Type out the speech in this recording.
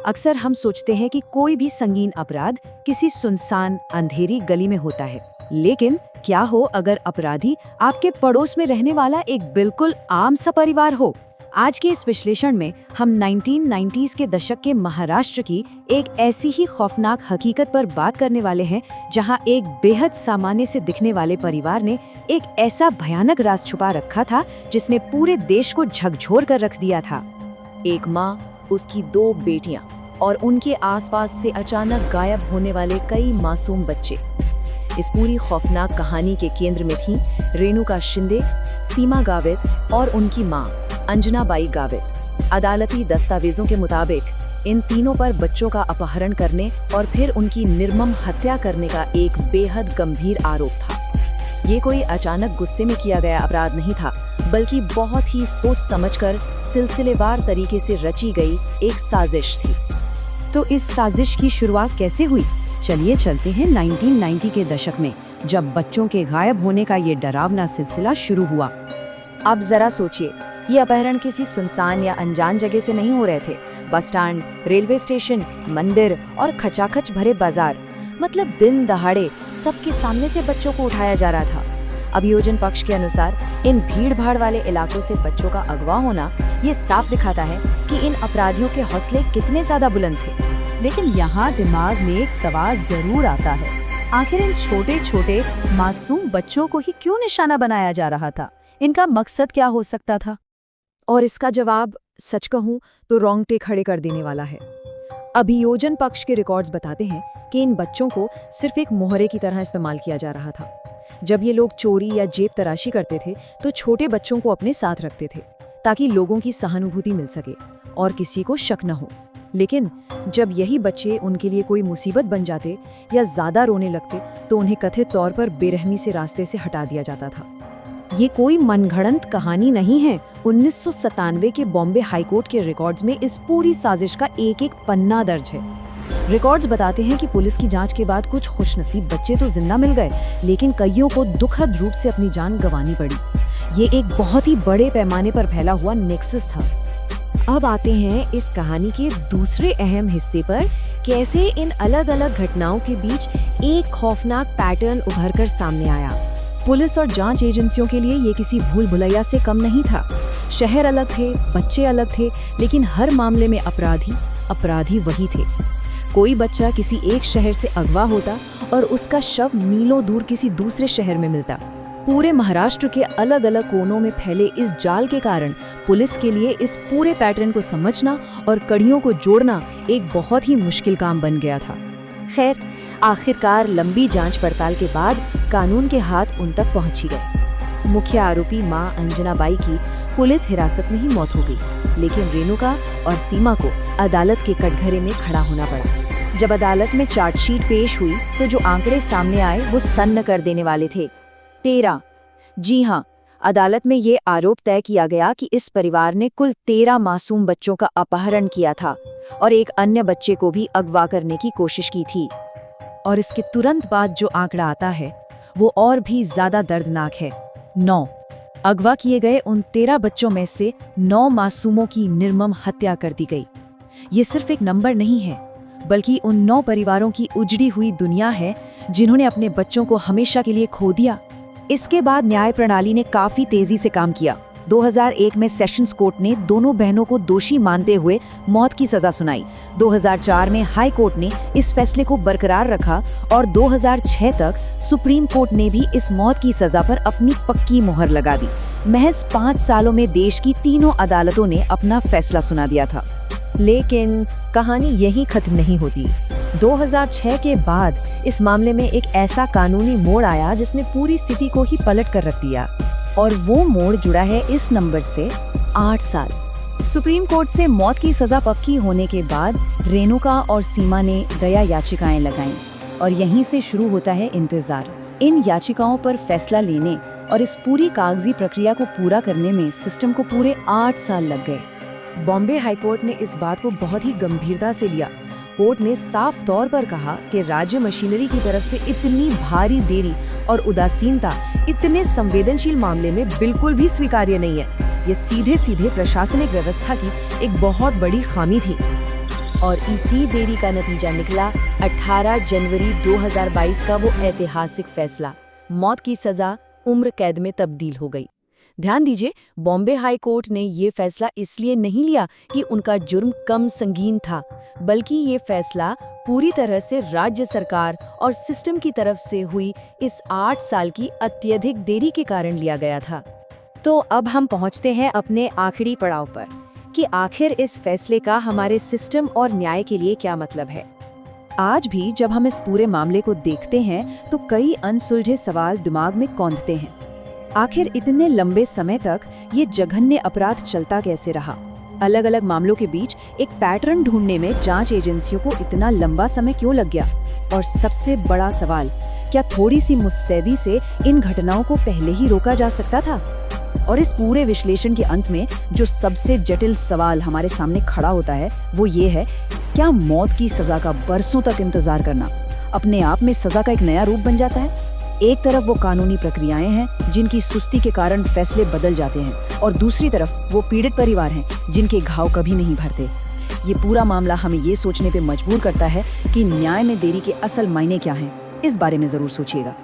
अक्सर हम सोचते हैं कि कोई भी संगीन अपराध किसी सुनसान अंधेरी गली में होता है, लेकिन क्या हो अगर अपराधी आपके पड़ोस में रहने वाला एक बिल्कुल आम सा परिवार हो। आज के इस विश्लेषण में हम 1990s के दशक के महाराष्ट्र की एक ऐसी ही खौफनाक हकीकत पर बात करने वाले हैं, जहां एक बेहद सामान्य से दिखने वाले परिवार ने एक ऐसा भयानक राज छुपा रखा था जिसने पूरे देश को झकझोर कर रख दिया था। एक माँ, उसकी 2 बेटियां और उनके आसपास से अचानक गायब होने वाले कई मासूम बच्चे। इस पूरी खौफनाक कहानी के केंद्र में थी रेणुका शिंदे, सीमा गावित और उनकी मां अंजनाबाई गावित। अदालती दस्तावेजों के मुताबिक इन तीनों पर बच्चों का अपहरण करने और फिर उनकी निर्मम हत्या करने का एक बेहद गंभीर आरोप था। ये कोई अचानक गुस्से में किया गया अपराध नहीं था, बल्कि बहुत ही सोच समझकर सिलसिलेवार तरीके से रची गई एक साजिश थी। तो इस साजिश की शुरुआत कैसे हुई? चलिए चलते हैं 1990 के दशक में, जब बच्चों के गायब होने का ये डरावना सिलसिला शुरू हुआ। अब जरा सोचिए, ये अपहरण किसी सुनसान या अनजान जगह से नहीं हो रहे थे। बस स्टैंड, रेलवे स्टेशन, मंदिर और खचाखच भरे बाजार, मतलब दिन दहाड़े सबके सामने से बच्चों को उठाया जा रहा था। अभियोजन पक्ष के अनुसार इन भीड़ भाड़ वाले इलाकों से बच्चों का अगवा होना ये साफ दिखाता है कि इन अपराधियों के हौसले कितने ज्यादा बुलंद थे। लेकिन यहाँ दिमाग में एक सवाल जरूर आता है, आखिर इन छोटे छोटे मासूम बच्चों को ही क्यों निशाना बनाया जा रहा था? इनका मकसद क्या हो सकता था? और इसका जवाब सच कहूं तो रोंगटे खड़े कर देने वाला है। अभियोजन पक्ष के रिकॉर्ड्स बताते हैं कि इन बच्चों को सिर्फ एक मोहरे की तरह इस्तेमाल किया जा रहा था। जब ये लोग चोरी या जेब तराशी करते थे तो छोटे बच्चों को अपने साथ रखते थे ताकि लोगों की सहानुभूति मिल सके और किसी को शक न हो। लेकिन जब यही बच्चे उनके लिए कोई मुसीबत बन जाते या ज्यादा रोने लगते तो उन्हें कथित तौर पर बेरहमी से रास्ते से हटा दिया जाता था। ये कोई मनगढ़ंत कहानी नहीं है। 1997 के बॉम्बे हाईकोर्ट के रिकॉर्ड्स में इस पूरी साजिश का एक एक पन्ना दर्ज है। रिकॉर्ड्स बताते हैं कि पुलिस की जांच के बाद कुछ खुशनसीब बच्चे तो जिंदा मिल गए, लेकिन कईयों को दुखद रूप से अपनी जान गंवानी पड़ी। ये एक बहुत ही बड़े पैमाने पर फैला हुआ नेक्सस था। अब आते हैं इस कहानी के दूसरे अहम हिस्से पर, कैसे इन अलग अलग घटनाओं के बीच एक खौफनाक पैटर्न उभर कर सामने आया। पुलिस और जांच एजेंसियों के लिए ये किसी भूल भुलैया से कम नहीं था। शहर अलग थे, बच्चे अलग थे, लेकिन हर मामले में अपराधी वही थे। कोई बच्चा किसी एक शहर से अगवा होता और उसका शव मीलों दूर किसी दूसरे शहर में मिलता। पूरे महाराष्ट्र के अलग अलग कोनों में फैले इस जाल के कारण पुलिस के लिए इस पूरे पैटर्न को समझना और कड़ियों को जोड़ना एक बहुत ही मुश्किल काम बन गया था। खैर, आखिरकार लंबी जांच पड़ताल के बाद कानून के हाथ उन तक पहुंची गए। मुख्य आरोपी मां अंजनाबाई की पुलिस हिरासत में ही मौत हो गई, लेकिन रेणुका और सीमा को अदालत के कटघरे में खड़ा होना पड़ा। जब अदालत में चार्जशीट पेश हुई तो जो आंकड़े सामने आए वो सन्न कर देने वाले थे। 13। जी हाँ, अदालत में ये आरोप तय किया गया कि इस परिवार ने कुल 13 मासूम बच्चों का अपहरण किया था और एक अन्य बच्चे को भी अगवा करने की कोशिश की थी। और इसके तुरंत बाद जो आंकड़ा आता है वो और भी ज्यादा दर्दनाक है। 9। अगवा किए गए उन 13 बच्चों में से 9 मासूमों की निर्मम हत्या कर दी गई। ये सिर्फ एक नंबर नहीं है, बल्कि उन 9 परिवारों की उजड़ी हुई दुनिया है जिन्होंने अपने बच्चों को हमेशा के लिए खो दिया। इसके बाद न्याय प्रणाली ने काफी तेजी से काम किया। 2001 में सेशंस कोर्ट ने दोनों बहनों को दोषी मानते हुए मौत की सजा सुनाई। 2004 में हाई कोर्ट ने इस फैसले को बरकरार रखा और 2006 तक सुप्रीम कोर्ट ने भी इस मौत की सजा पर अपनी पक्की मोहर लगा दी। महज 5 सालों में देश की तीनों अदालतों ने अपना फैसला सुना दिया था। लेकिन कहानी यही खत्म नहीं होती। 2006 के बाद इस मामले में एक ऐसा कानूनी मोड़ आया जिसने पूरी स्थिति को ही पलट कर रख दिया, और वो मोड़ जुड़ा है इस नंबर से 8 साल। सुप्रीम कोर्ट से मौत की सजा पक्की होने के बाद रेणुका और सीमा ने दया याचिकाएं लगाईं और यहीं से शुरू होता है इंतजार। इन याचिकाओं पर फैसला लेने और इस पूरी कागजी प्रक्रिया को पूरा करने में सिस्टम को पूरे 8 साल लग गए। बॉम्बे हाईकोर्ट ने इस बात को बहुत ही गंभीरता से लिया। कोर्ट ने साफ तौर पर कहा कि राज्य मशीनरी की तरफ से इतनी भारी देरी और उदासीनता इतने संवेदनशील मामले में बिल्कुल भी स्वीकार्य नहीं है। ये सीधे सीधे प्रशासनिक व्यवस्था की एक बहुत बड़ी खामी थी। और इसी देरी का नतीजा निकला 18 जनवरी 2022 का वो ऐतिहासिक फैसला। मौत की सजा उम्र कैद में तब्दील हो गई। ध्यान दीजिए, बॉम्बे हाई कोर्ट ने ये फैसला इसलिए नहीं लिया कि उनका जुर्म कम संगीन था, बल्कि ये फैसला पूरी तरह से राज्य सरकार और सिस्टम की तरफ से हुई इस 8 साल की अत्यधिक देरी के कारण लिया गया था। तो अब हम पहुंचते हैं अपने आखिरी पड़ाव पर कि आखिर इस फैसले का हमारे सिस्टम और न्याय के लिए क्या मतलब है। आज भी जब हम इस पूरे मामले को देखते हैं तो कई अनसुलझे सवाल दिमाग में कौंधते हैं। आखिर इतने लंबे समय तक ये जघन्य अपराध चलता कैसे रहा? अलग अलग मामलों के बीच एक पैटर्न ढूंढने में जांच एजेंसियों को इतना लंबा समय क्यों लग गया? और सबसे बड़ा सवाल, क्या थोड़ी सी मुस्तैदी से इन घटनाओं को पहले ही रोका जा सकता था? और इस पूरे विश्लेषण के अंत में जो सबसे जटिल सवाल हमारे सामने खड़ा होता है वो ये है, क्या मौत की सजा का बरसों तक इंतजार करना अपने आप में सजा का एक नया रूप बन जाता है? एक तरफ वो कानूनी प्रक्रियाएं हैं जिनकी सुस्ती के कारण फैसले बदल जाते हैं, और दूसरी तरफ वो पीड़ित परिवार हैं जिनके घाव कभी नहीं भरते। ये पूरा मामला हमें ये सोचने पे मजबूर करता है कि न्याय में देरी के असल मायने क्या हैं। इस बारे में जरूर सोचिएगा।